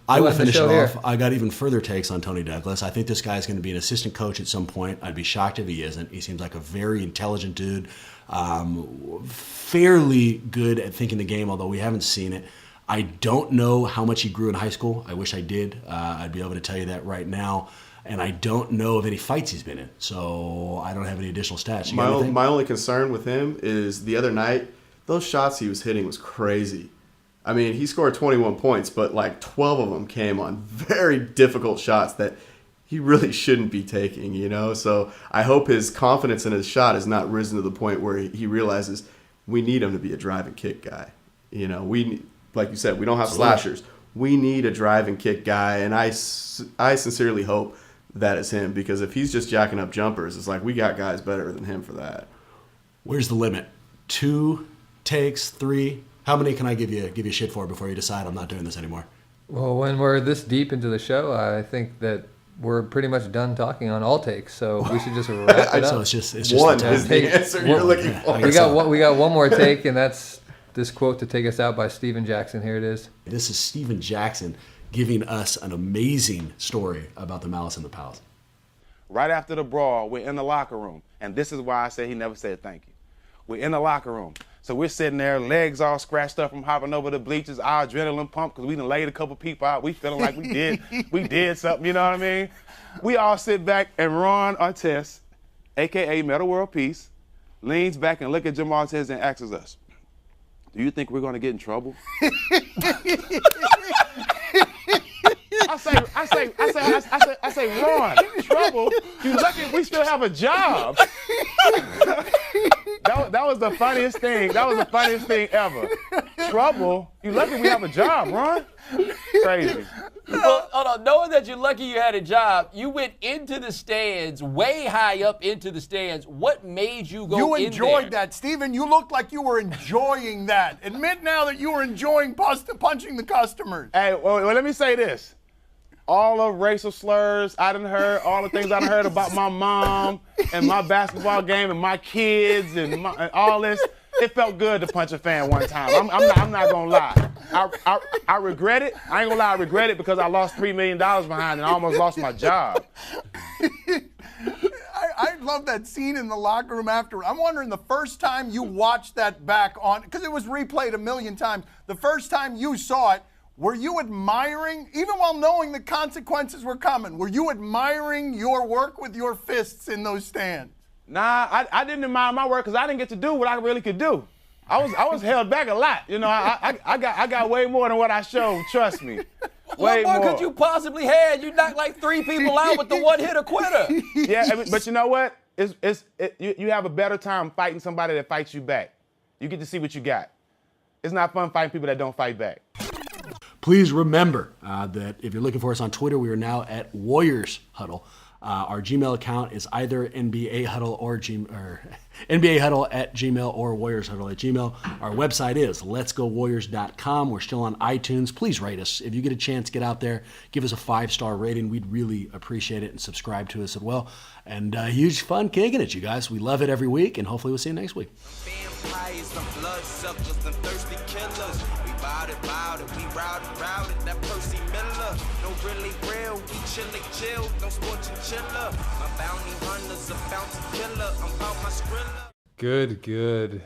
I will finish it off. I got even further takes on Toney Douglas. I think this guy is going to be an assistant coach at some point. I'd be shocked if he isn't. He seems like a very intelligent dude, fairly good at thinking the game, although we haven't seen it. I don't know how much he grew in high school. I wish I did. I'd be able to tell you that right now. and I don't know of any fights he's been in. So I don't have any additional stats. My only concern with him is the other night, those shots he was hitting was crazy. I mean, he scored 21 points, but like 12 of them came on very difficult shots that he really shouldn't be taking, you know? So I hope his confidence in his shot has not risen to the point where he realizes we need him to be a drive and kick guy. You know, like you said, we don't have slashers. We need a drive and kick guy, and I sincerely hope that is him, because if he's just jacking up jumpers, it's like we got guys better than him for that. Where's the limit? 2 takes, 3? How many can I give you shit for before you decide I'm not doing this anymore? Well, when we're this deep into the show, I think that we're pretty much done talking on all takes, so we should just wrap it up. So it's just one is the answer you're looking for. We got one more take, and that's this quote to take us out by Steven Jackson. Here it is. This is Steven Jackson giving us an amazing story about the Malice in the Palace. Right after the brawl, we're in the locker room, and this is why I say he never said thank you. We're in the locker room. So we're sitting there, legs all scratched up from hopping over the bleachers, our adrenaline pump, because we done laid a couple people out. We feeling like we did something, you know what I mean? We all sit back, and Ron Artest, a.k.a. Metal World Peace, leans back and look at Jim Artest and asks us, do you think we're going to get in trouble? I say, Ron, trouble? You lucky we still have a job. That was the funniest thing. That was the funniest thing ever. Trouble? You lucky we have a job, Ron? Crazy. Well, hold on. Knowing that you're lucky you had a job, you went into the stands, way high up into the stands. What made you go in there? You enjoyed that, Steven. You looked like you were enjoying that. Admit now that you were enjoying punching the customers. Hey, well, let me say this. All the racial slurs I done heard, all the things I done heard about my mom and my basketball game and my kids and all this, it felt good to punch a fan one time. I'm not gonna lie. I regret it. I ain't gonna lie, I regret it because I lost $3 million behind and I almost lost my job. I love that scene in the locker room after. I'm wondering the first time you watched that back on, because it was replayed a million times, the first time you saw it, were you admiring, even while knowing the consequences were coming, were you admiring your work with your fists in those stands? Nah, I didn't admire my work because I didn't get to do what I really could do. I was held back a lot. You know, I got way more than what I showed, trust me. Way what more more could you possibly have? You knocked like 3 people out with the one-hitter quitter. Yeah, but you know what? You have a better time fighting somebody that fights you back. You get to see what you got. It's not fun fighting people that don't fight back. Please remember that if you're looking for us on Twitter, we are now at Warriors Huddle. Our Gmail account is either NBA Huddle or NBA Huddle at Gmail or Warriors Huddle at Gmail. Our website is letsgowarriors.com. We're still on iTunes. Please rate us. If you get a chance, get out there, give us a 5-star rating. We'd really appreciate it, and subscribe to us as well. And huge fun kicking it, you guys. We love it every week, and hopefully we'll see you next week. That Percy Miller, no really real, we chill, no scorching chiller. My bounty hunter's a bounty killer, I'm out my Skrilla. Good.